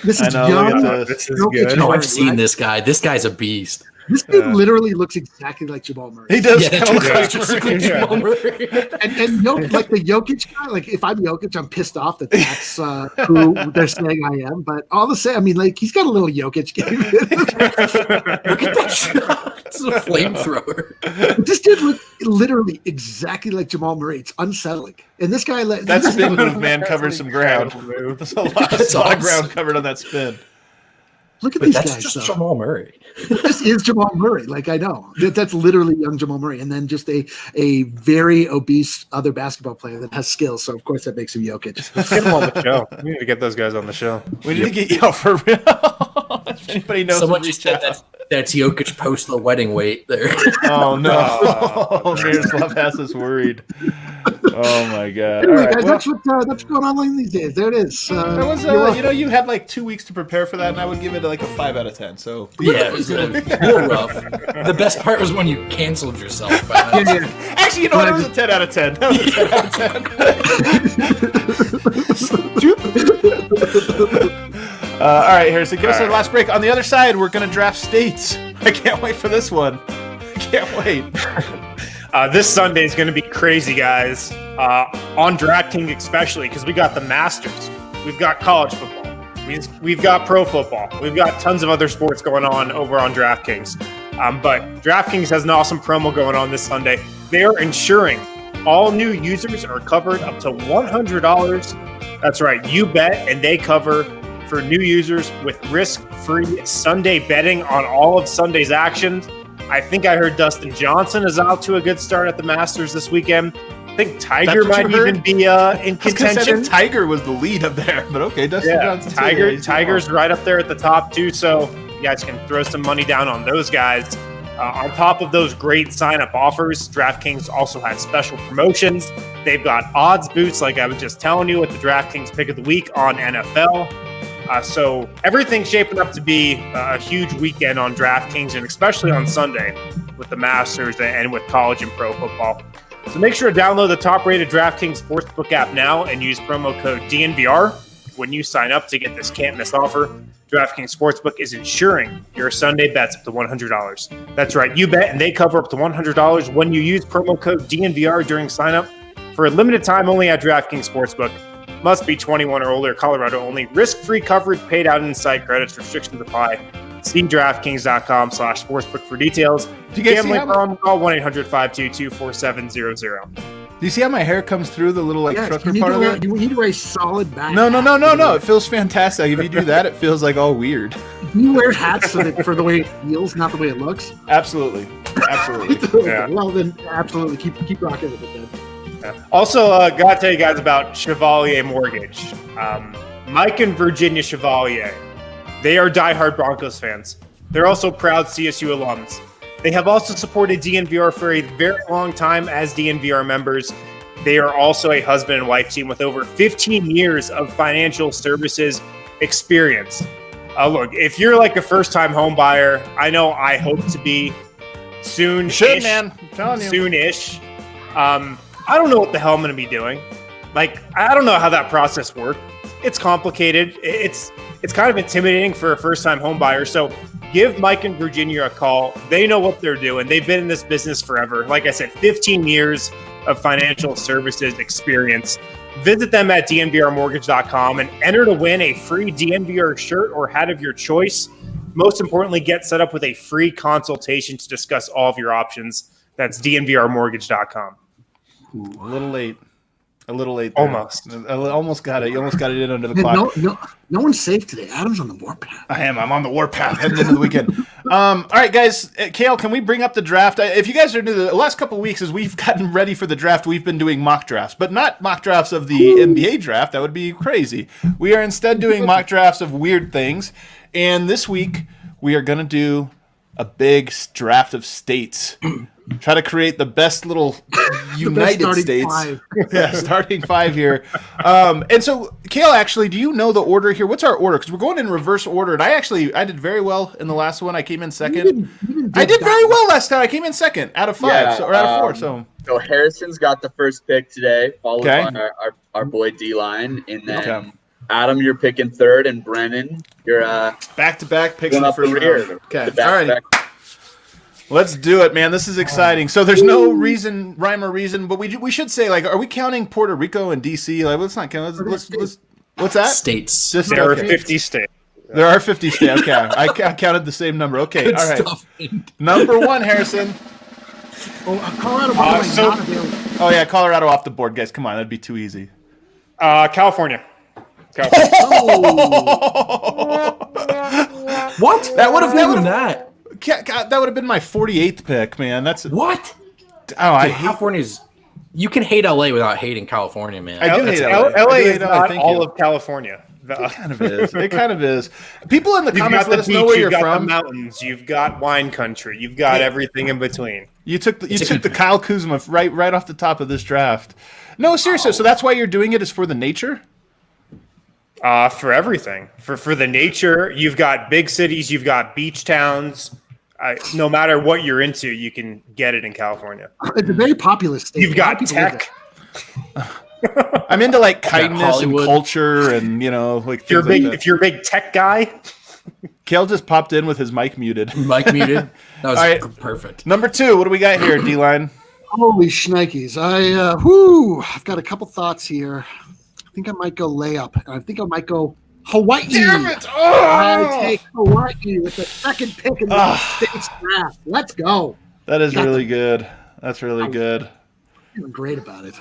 This is I know, young. This is good. No, I've seen this guy. This guy's a beast. This dude literally looks exactly like Jamal Murray. He does. Yeah, kind of look just like like Jamal Murray. And the Jokic guy, if I'm Jokic, I'm pissed off that that's who they're saying I am. But all the same, he's got a little Jokic game. Look at that shot. It's a flamethrower. This dude looks literally exactly like Jamal Murray. It's unsettling. And this guy, that spin move, man, covers some ground. There's a lot of ground covered on that spin. Look at these that's guys. Just Jamal Murray. This is Jamal Murray. I know that's literally young Jamal Murray, and then just a very obese other basketball player that has skills. So of course that makes him Jokic. Let's get them on the show. We need to get those guys on the show. We need to get for real. If anybody knows, someone just said that's Jokic post the wedding weight there. Oh no, Miroslav has us worried. Oh my god! Anyway, guys, that's what's going on these days. There it is. That was you had 2 weeks to prepare for that, and I would give it a 5 out of 10. So yeah, it was a little rough. The best part was when you canceled yourself. Actually, you know what? It was a 10 out of 10. That was a 10 out of 10. All right, Harrison, give us our last break. On the other side, we're going to draft states. I can't wait for this one. I can't wait. This Sunday is going to be crazy, guys. On DraftKings especially, because we got the Masters. We've got college football. We've got pro football. We've got tons of other sports going on over on DraftKings. But DraftKings has an awesome promo going on this Sunday. They are ensuring all new users are covered up to $100. That's right. You bet, and they cover for new users with risk-free Sunday betting on all of Sunday's actions. I think I heard Dustin Johnson is out to a good start at the Masters this weekend. I think Tiger might even be in contention. Tiger was the lead up there, but okay, Dustin Johnson. Tiger's right up there at the top too, so you guys can throw some money down on those guys. On top of those great sign-up offers, DraftKings also has special promotions. They've got odds boosts, like I was just telling you, with the DraftKings Pick of the Week on NFL. So everything's shaping up to be a huge weekend on DraftKings, and especially on Sunday with the Masters and with college and pro football. So make sure to download the top-rated DraftKings Sportsbook app now and use promo code DNVR when you sign up to get this can't-miss offer. DraftKings Sportsbook is insuring your Sunday bets up to $100. That's right, you bet, and they cover up to $100 when you use promo code DNVR during sign-up. For a limited time only at DraftKings Sportsbook. Must be 21 or older, Colorado only. Risk-free coverage paid out in-site. Credits restrictions apply. See DraftKings.com/sportsbook for details. Do you guys Gambling problem? Call 1-800-522-4700. Do you see how my hair comes through the little trucker you part of it? You need to wear a solid back. No. It feels fantastic. If you do that, it feels like all weird. You wear hats for the way it feels, not the way it looks. Absolutely. Yeah. Well, then absolutely keep rocking with it then. Also, got to tell you guys about Chevalier Mortgage. Mike and Virginia Chevalier. They are diehard Broncos fans. They're also proud CSU alums. They have also supported DNVR for a very long time as DNVR members. They are also a husband and wife team with over 15 years of financial services experience. Look, if you're like a first-time home buyer, I know I hope to be soon. Should, man. I'm telling you. Soon-ish. I don't know what the hell I'm going to be doing. Like, I don't know how that process works. It's complicated. It's kind of intimidating for a first-time home buyer. So give Mike and Virginia a call. They know what they're doing. They've been in this business forever. Like I said, 15 years of financial services experience. Visit them at DNVRmortgage.com and enter to win a free DNVR shirt or hat of your choice. Most importantly, get set up with a free consultation to discuss all of your options. That's DNVRmortgage.com. A little late. There. Almost. Almost got it. You almost got it in under the clock. No one's safe today. Adam's on the warpath. I am. I'm on the warpath heading into the weekend. All right, guys. Kale, can we bring up the draft? If you guys are new, the last couple of weeks as we've gotten ready for the draft, we've been doing mock drafts, but not mock drafts of the NBA draft. That would be crazy. We are instead doing mock drafts of weird things. And this week, we are going to do a big draft of states. Try to create the best little United States. Starting five here. And so, Kale, actually, do you know the order here? What's our order? Because we're going in reverse order. And I did very well in the last one. I came in second. I did very well last time. I came in second out of five, or out of four. So Harrison's got the first pick today, followed by our boy D-Line. And then Adam, you're picking third. And Brennan, you're back-to-back picks in the first round. Okay, all right. Let's do it, man. This is exciting. So there's no rhyme or reason, but we should say, like, are we counting Puerto Rico and D.C.? Like, let's not count. Let's what's that? States. There are 50 states. There are 50 states. Okay. I counted the same number. Okay, Good all right. stuff. Number one, Harrison. Colorado. Not available. Oh, yeah, Colorado off the board, guys. Come on, that'd be too easy. California. What? That would have been that. God, that would have been my 48th pick, man. That's what? Oh, Dude, California's. You can hate LA without hating California, man. I do hate LA. LA is not all of California. It kind of is. It kind of is. People in the You've comments got let the us beach, know where you're you've got from. the mountains, you've got wine country, you've got everything in between. You took the Kyle Kuzma right off the top of this draft. No, seriously. So that's why you're doing it, is for the nature? For everything. For the nature, you've got big cities, you've got beach towns. No matter what you're into, you can get it in California. It's a very populous state. You've got tech. I'm into like kindness and culture, and like if you're a big tech guy. Kale just popped in with his mic muted. Mic muted. That was perfect. Number two, what do we got here, D-Line? Holy shnikes! I've got a couple thoughts here. I think I might go layup. I think I might go Hawaii. Damn it! I take Hawaii with the second pick in the state's draft. Let's go. That is really good. That's really good. Feeling great about it.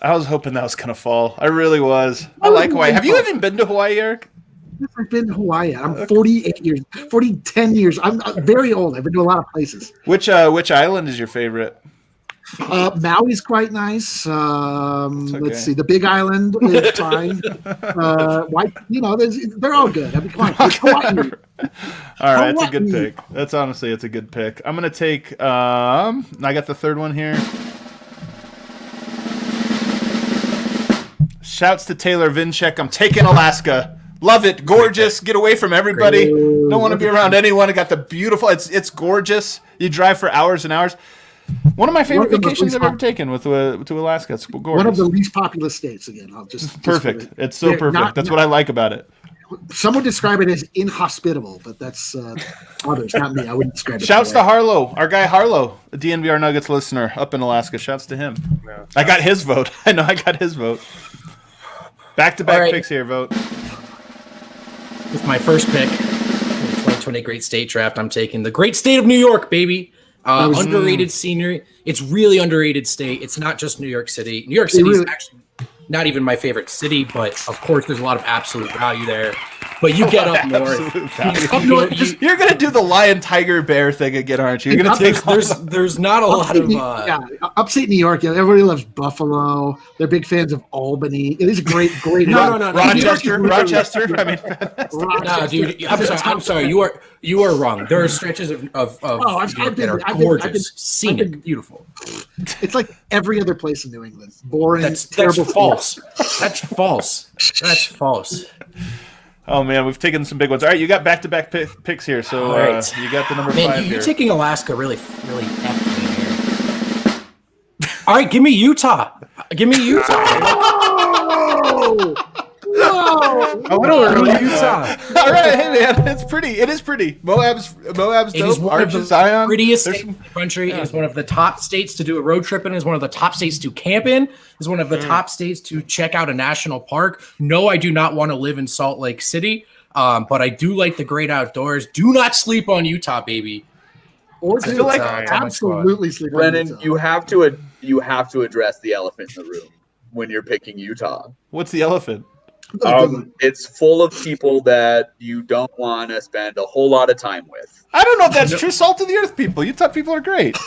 I was hoping that was going to fall. I really was. I like Hawaii. Have you even been to Hawaii, Eric? I've been to Hawaii. I'm 10 years. I'm very old. I've been to a lot of places. Which island is your favorite? Maui's quite nice. Let's see. The Big Island is fine. They're all good. I mean, come on. It's Hawaii. All right, it's a good pick. It's a good pick. I'm going to take I got the third one here. Shouts to Taylor Vinchek. I'm taking Alaska. Love it. Gorgeous. Get away from everybody. Don't want to be around anyone. I got the beautiful. It's gorgeous. You drive for hours and hours. One of my favorite vacations I've ever taken to Alaska. It's gorgeous. One of the least populous states. Again, I'll just perfect. It's so perfect. That's what I like about it. Some would describe it as inhospitable, but that's others, not me. I wouldn't describe it. Shouts to Harlow, our guy Harlow, a DNVR Nuggets listener up in Alaska. Shouts to him. No, I got his vote. I know I got his vote. Back-to-back picks here, Vote. With my first pick in the 2020 Great State Draft, I'm taking the great state of New York, baby. Underrated scenery. It's really underrated state. It's not just New York City. New York City is actually not even my favorite city, but of course there's a lot of absolute value there. But you get up north. You're going to do the lion, tiger, bear thing again, aren't you? You're going to take there's not a lot of upstate New York. Yeah, everybody loves Buffalo. They're big fans of Albany. It is a great. No. Rochester. I mean, no, dude. I'm sorry. You are wrong. There are stretches of that are gorgeous, scenic, beautiful. It's like every other place in New England. Boring. That's false. That's false. That's false. Oh man, we've taken some big ones. All right, you got back-to-back picks here, so you got the number 5 here. You're taking Alaska really effed me here. All right, give me Utah. No! I want to learn Utah. All right, hey man, it's pretty. It is pretty. Moab's dope. It is one of the prettiest states in the country. It is one of the top states to do a road trip in. It is one of the top states to camp in. It is one of the top states to check out a national park. No, I do not want to live in Salt Lake City, but I do like the great outdoors. Do not sleep on Utah, baby. Or I feel like absolutely sleep on Brennan, Utah. you have to address the elephant in the room when you're picking Utah. What's the elephant? It's full of people that you don't want to spend a whole lot of time with. I don't know if that's true. Salt of the earth people. Utah people are great.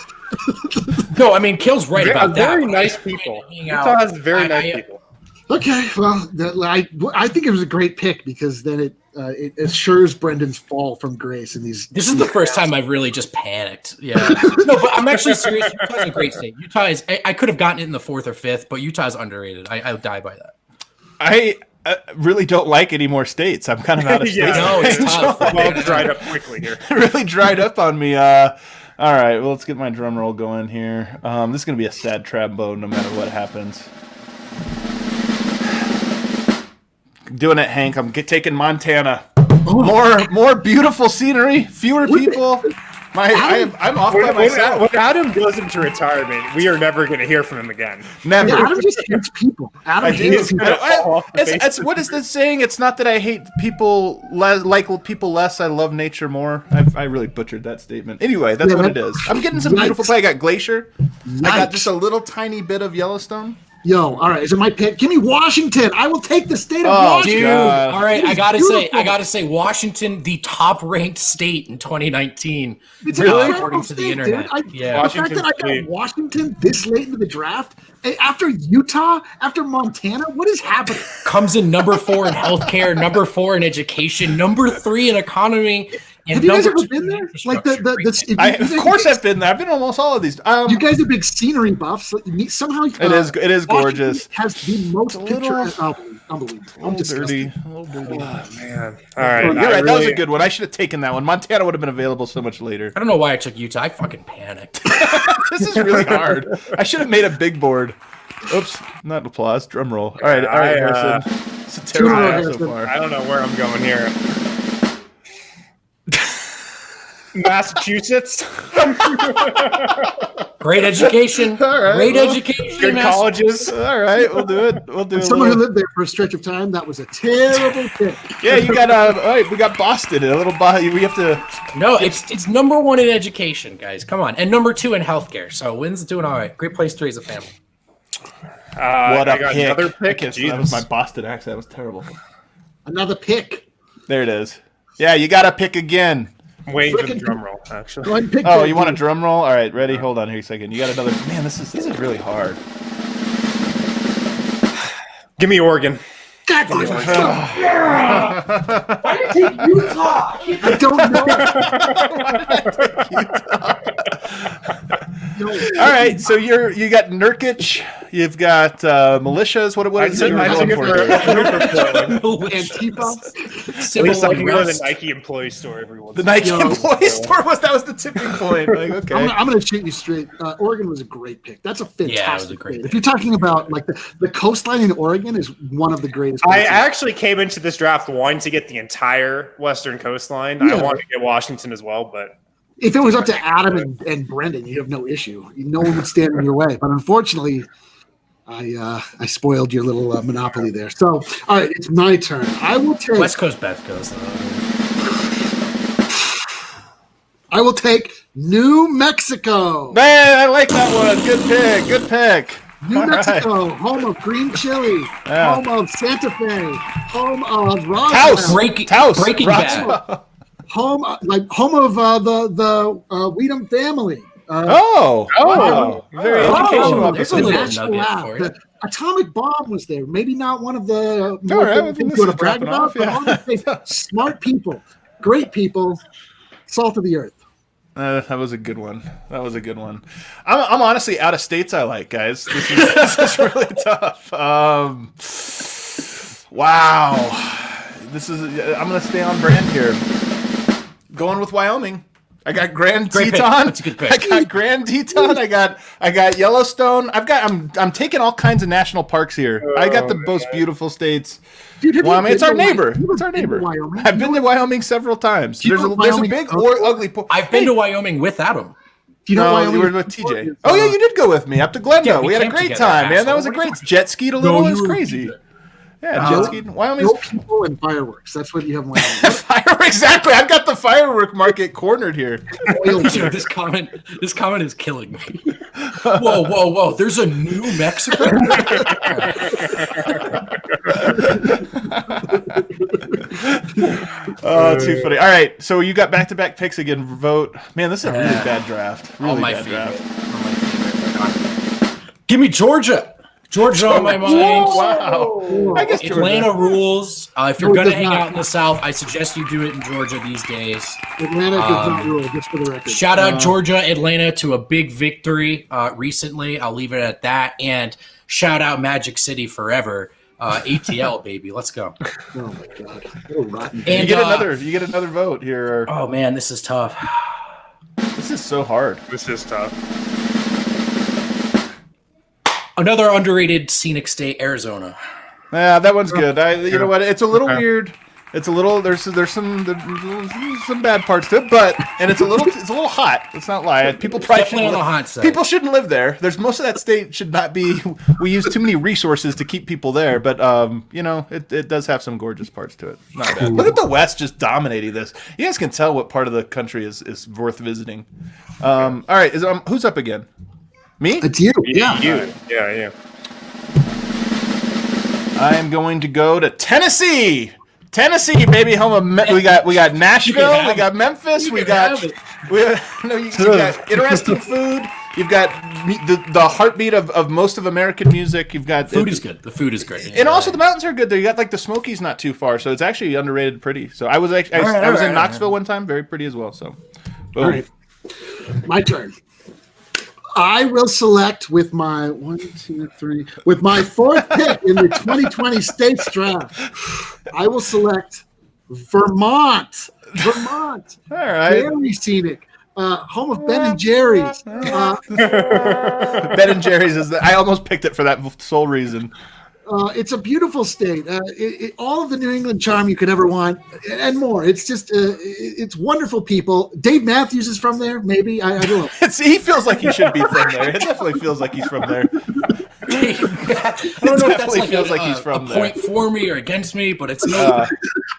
No, I mean, Kill's right about that. Very nice people. Utah has very nice people. Okay, well, I think it was a great pick because then it assures Brendan's fall from grace in these. This is the first time I've really just panicked. Yeah, no, but I'm actually serious. Utah's a great state. Utah is. I could have gotten it in the 4th or 5th, but Utah's underrated. I'll die by that. I really don't like any more states. I'm kind of out of states. No, it's tough. Well, dried up quickly here. Really dried up on me. All right, well, let's get my drum roll going here. This is going to be a sad trombone no matter what happens. Doing it, Hank. I'm taking Montana. More beautiful scenery, fewer people. I'm off by myself. When Adam goes into retirement, we are never going to hear from him again. Never. Yeah, Adam just hates people. Adam hates people. It's what is this saying? It's not that I hate people like people less. I love nature more. I really butchered that statement. Anyway, that's what it is. I'm getting some beautiful play. I got Glacier. I got just a little tiny bit of Yellowstone. Yo, all right, is it my pick? Give me Washington. I will take the state of Washington. Dude, all right, I gotta say, Washington, the top-ranked state in 2019. It's according to the state, internet. The fact that I got Washington this late into the draft, after Utah, after Montana, what is happening? Comes in number 4 in healthcare, number 4 in education, number 3 in economy. Have you guys ever been there? Like of course I've been there. I've been almost all of these. You guys are big scenery buffs. Somehow it is gorgeous. Has the most pictures. Unbelievable. A little dirty. Oh man! All right, you're right. That was a good one. I should have taken that one. Montana would have been available so much later. I don't know why I took Utah. I fucking panicked. This is really hard. I should have made a big board. Oops, not applause. Drum roll. All right, Harrison. It's a terrible so far. I don't know where I'm going here. Massachusetts. Great education. All right, Great education. Good colleges. All right, we'll do it. Someone who lived there for a stretch of time, that was a terrible pick. Yeah, you got all right, we got Boston. A little we have to. No, it's number 1 in education, guys. Come on, and number 2 in healthcare. So Wynn's doing all right. Great place to raise a family. What I got another pick. That was my Boston accent. That was terrible. Another pick. There it is. Yeah, you got to pick again. I'm waiting for the drum roll, actually. Go ahead and pick you want a drum roll? All right, ready? Hold on here a second. You got another. Man, this is really hard. Give me Oregon. God damn it. Why did you take Utah? I don't know. All right, so you got Nurkic, you've got militias. What is it? Antifa. Like go to the Nike employee store every once. The Nike employee store was the tipping point. Like, okay, I'm going to shoot you straight. Oregon was a great pick. That's a fantastic pick. If you're talking about like the coastline in Oregon is one of the greatest. I actually came into this draft wanting to get the entire western coastline. I wanted to get Washington as well, but if it was up to Adam and Brendan, you have no issue. No one would stand in your way. But unfortunately, I spoiled your little monopoly there. So, all right, it's my turn. I will take West Coast, Best Coast. I will take New Mexico. Man, I like that one. Good pick. New Mexico, home of green chili, home of Santa Fe, home of Roswell, Breaking Bad, home of the Weedham family. Very educational. There's a little nugget for you. The atomic bomb was there. Maybe not one of the things to brag about, but smart people, great people, salt of the earth. That was a good one. I'm honestly out of states I like, guys. This is really tough. Wow. I'm going to stay on brand here. Going with Wyoming. I got Grand Teton. That's a good pick. I got Grand Teton. I got Yellowstone. I'm taking all kinds of national parks here. I got the most beautiful states. Dude, Wyoming, it's our neighbor. I've been to Wyoming several times. There's a big or ugly. I've been to Wyoming with Adam. Do you know Wyoming? You were with TJ. Oh yeah, you did go with me up to Glendale. Yeah, we had a great time, man. That was a great jet skied a little. It was crazy. Yeah, jet skied. Wyoming. People and fireworks. That's what you have in Wyoming. Fireworks, exactly. I've got the firework market cornered here. This comment is killing me. Whoa! There's a New Mexico. Oh, too funny. All right, so you got back-to-back picks again. Vote. Man, this is a really bad draft. Really my bad favorite. draft. Give me Georgia. Georgia on my mind. Wow. I guess Atlanta rules. If you're going to hang out in the South, I suggest you do it in Georgia these days. Atlanta does not rule, just for the record. Shout out Georgia, Atlanta to a big victory recently. I'll leave it at that. And shout out Magic City forever. ATL, baby. Let's go. Oh, my God. What a rotten and you get another vote here. Oh, man, this is tough. This is so hard. this is tough. Another underrated scenic state, Arizona. Yeah, that one's good. You know what? It's a little weird. It's a little there's some bad parts to it, and it's a little hot. Let's not lie. People probably Definitely on the hot side. People shouldn't live there. There's most of that state should not be. We use too many resources to keep people there, but it does have some gorgeous parts to it. Not bad. Look at the West just dominating this. You guys can tell what part of the country is worth visiting. All right, who's up again? Me? It's you. Yeah. Yeah. I am going to go to Tennessee. Tennessee, baby, home of we got Nashville, we got Memphis, we got interesting food. You've got the heartbeat of most of American music. You've got food is good. The food is great, and also the mountains are good there. You got like the Smokies not too far, so it's actually underrated pretty. So I was in Knoxville one time, very pretty as well. So, boom. All right, my turn. I will select with my with my fourth pick in the 2020 states draft. I will select Vermont. All right. Very scenic. Home of Ben and Jerry's. Ben and Jerry's I almost picked it for that sole reason. It's a beautiful state. All of the New England charm you could ever want, and more. It's just, it's wonderful people. Dave Matthews is from there, maybe. I don't know. He feels like he should be from there. It definitely feels like he's from there. I don't know if that's like he's from a point for me or against me, but it's not.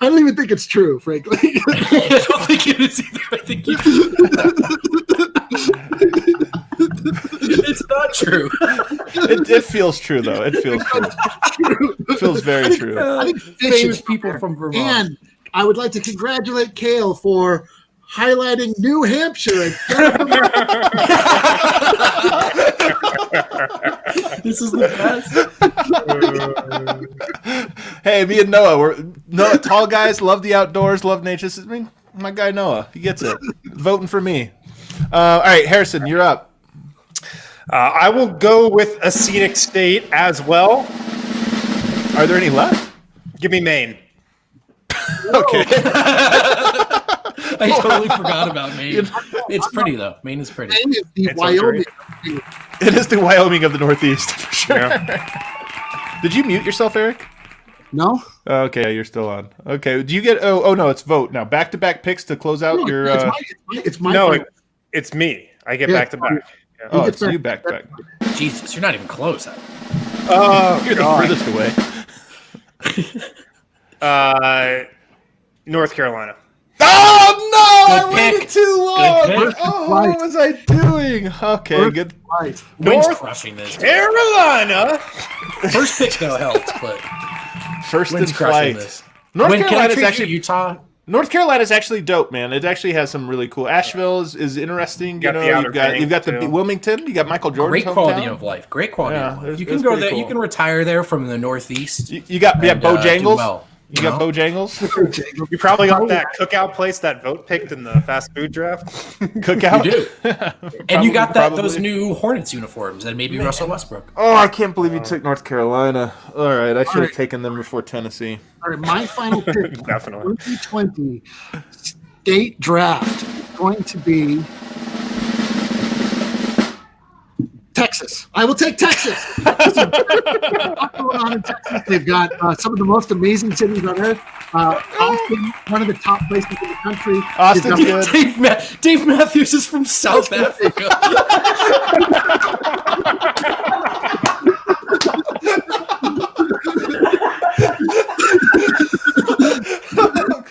I don't even think it's true, frankly. I don't think it is either. I think it's not true. It feels true, though. It feels true. It feels very true. I think famous people from Vermont. And I would like to congratulate Kale for highlighting New Hampshire. This is the best. Hey, me and Noah, tall guys, love the outdoors, love nature. I mean, my guy Noah, he gets it. Voting for me. All right, Harrison, you're up. I will go with a scenic state as well. Are there any left? Give me Maine. Okay. I totally forgot about Maine. It's pretty though. Maine is pretty. Maine is the It's Wyoming. It is the Wyoming of the Northeast for sure. Yeah. Did you mute yourself, Eric? No? Okay, you're still on. Okay, do you get? Oh no, it's Vogt now. Back-to-back picks to close out your. It's my No, final. it's me. I get back to back. Yeah. Oh, gets it's you back-to-back. Jesus, you're not even close. Oh, You're the God. furthest away. North Carolina. Oh no! Good I waited pick. too long. Good pick. Oh, what was I doing? Okay, good. Right. Wynn's North crushing this. Carolina. First pick though helps, but First in Wynn's crushing flight. this. North Wynn, can I Carolina's treat actually you Utah? North Carolina's actually dope, man. It actually has some really cool. Asheville is interesting. You Got know, the Outer you've got the Banks, too. Wilmington. You got Michael Jordan's Great quality hometown. of life. Great quality Yeah, of it's- life. You can it's go pretty there. cool. You can retire there from the Northeast. You got and, do Bojangles. well, You got know? Bojangles. You probably got that cookout place that Vogt picked in the fast food draft. Cookout. You do. And you got Probably. those new Hornets uniforms and maybe Russell Westbrook. Oh, I can't believe you took North Carolina. All right, I should have right. taken them before Tennessee. All right, my final pick. Definitely. 2020 state draft is going to be Texas. I will take Texas. What's going on in Texas? They've got some of the most amazing cities on earth. Austin, one of the top places in the country. Austin's They've got- good. Dave Matthews is from South Africa.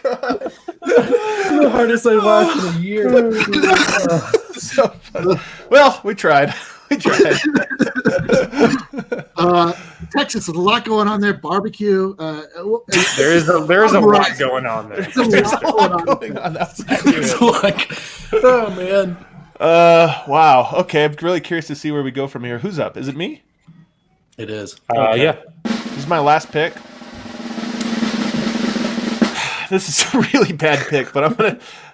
The hardest I laughed in a year. So funny. Well, we tried. We tried. Texas, there's a lot going on there. Barbecue. There is a lot going on there. There's a lot going on. Going on outside. It's like, oh man. Wow. Okay, I'm really curious to see where we go from here. Who's up? Is it me? It is. Yeah. This is my last pick. This is a really bad pick, but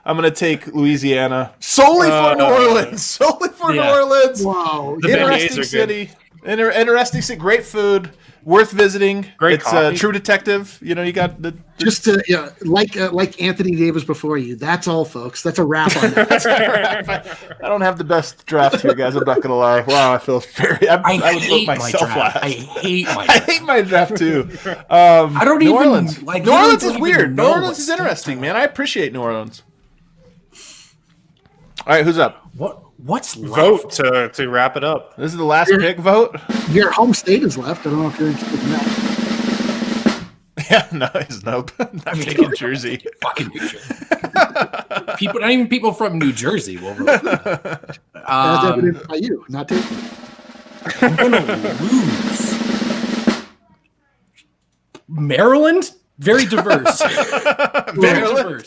I'm gonna take Louisiana solely for New Orleans. Solely for New Yeah. Orleans. Wow. The beignets Interesting are good. city. Interesting city. Great food. Worth visiting. Great It's coffee. True Detective. You know, you got the Just to, like Anthony Davis before you. That's all, folks. That's a wrap on that. I don't have the best draft here, guys. I'm not gonna lie. Wow, I feel very. I I would vote hate my myself draft. last. I hate my I draft. hate my draft too. I don't New even Orleans. like. New literally Orleans is don't weird. even New know Orleans what is state interesting, I'm man. I appreciate New Orleans. All right, who's up? What's left? Vote to wrap it up. This is the last pick. Vote. Your home state is left. I don't know if you're interested in that. Yeah, no, it's nope. I'm taking Jersey. Fucking New Jersey. People, not even people from New Jersey will vote. That's evident by you, not taking. I'm gonna lose. Maryland, very diverse. Very diverse.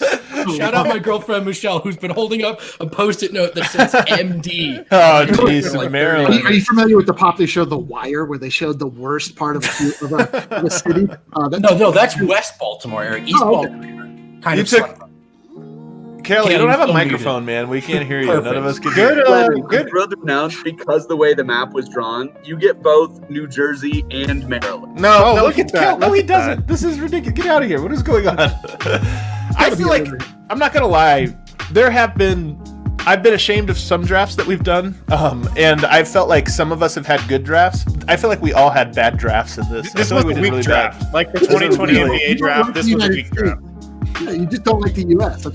Shout out my girlfriend Michelle, who's been holding up a post-it note that says MD. Oh, jeez, Like, Maryland. Are you familiar with the pop they showed The Wire, where they showed the worst part of a city? No, that's West Baltimore, Eric. East Oh, okay. Baltimore. Kind You of. took- slept. Kelly, you Kelly, don't have a still microphone, man. We can't hear you. Perfect. None of us can hear Good. you. Good. Further announce, because the way the map was drawn, you get both New Jersey and Maryland. No, no, look at that. No, Look he at that. doesn't. This is ridiculous. Get out of here. What is going on? I feel like, I'm not going to lie, I've been ashamed of some drafts that we've done, and I felt like some of us have had good drafts. I feel like we all had bad drafts in this. I This feel was like a we did weak really draft. bad. Like the This was 2020 really- NBA draft, this was a weak draft. Yeah, you just don't like the U.S.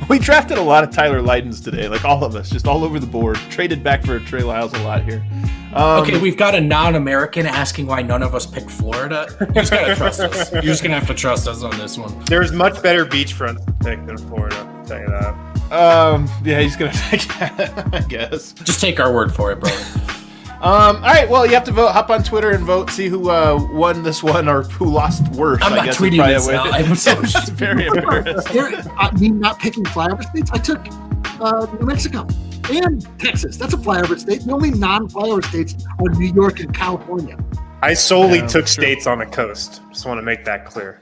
We drafted a lot of Tyler Lydens today, like all of us, just all over the board. Traded back for Trey Lyles a lot here. Okay, we've got a non-American asking why none of us picked Florida. You just gotta trust us. You're just gonna have to trust us on this one. There's much better beachfront to pick than Florida. I'll tell you that. Yeah, he's gonna take it, I guess. Just take our word for it, brother. All right, well, you have to vote. Hop on Twitter and vote. See who won this one or who lost worse. I'm I not guess, is tweeting probably this a way out. to- I'm so It's very embarrassing. Me not picking flyover states. I took New Mexico and Texas. That's a flyover state. The only non-flyover states are New York and California. I solely Yeah, took true. states on the coast. Just want to make that clear.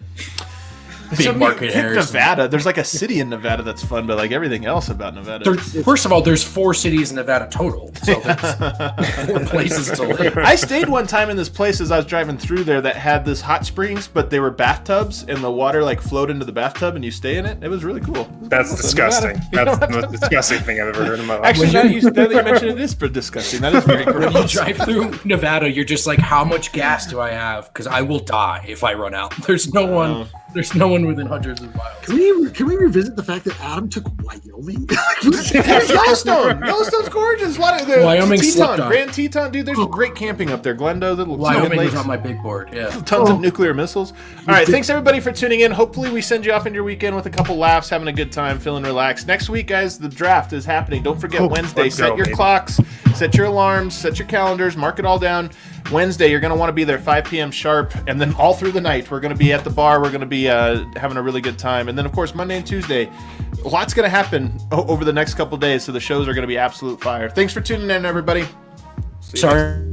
big market areas. Nevada. There's like a city in Nevada that's fun, but like everything else about Nevada. First of all, there's 4 cities in Nevada total, so there's 4 places to live. I stayed one time in this place as I was driving through there that had this hot springs, but they were bathtubs, and the water like flowed into the bathtub, and you stay in it. It was really cool. That's disgusting. That's the most disgusting thing I've ever heard in my life. Actually, now that you mention it, is pretty disgusing. That is very gross. When you drive through Nevada, you're just like, how much gas do I have? Because I will die if I run out. There's no one. There's no one within hundreds of miles. Can we revisit the fact that Adam took Wyoming? Yellowstone. Yellowstone's gorgeous. Wyoming slept on. Grand Teton, dude. There's great camping up there. Glendo, the Wyoming was on my big board. Yeah. Tons of nuclear missiles. All right, thanks everybody for tuning in. Hopefully we send you off into your weekend with a couple laughs, having a good time, feeling relaxed. Next week, guys, the draft is happening. Don't forget Wednesday. Set your clocks, set your alarms, set your calendars, mark it all down. Wednesday, you're going to want to be there 5 p.m. sharp, and then all through the night, we're going to be at the bar. We're going to be having a really good time. And then, of course, Monday and Tuesday, a lot's going to happen over the next couple days, so the shows are going to be absolute fire. Thanks for tuning in, everybody. Sorry.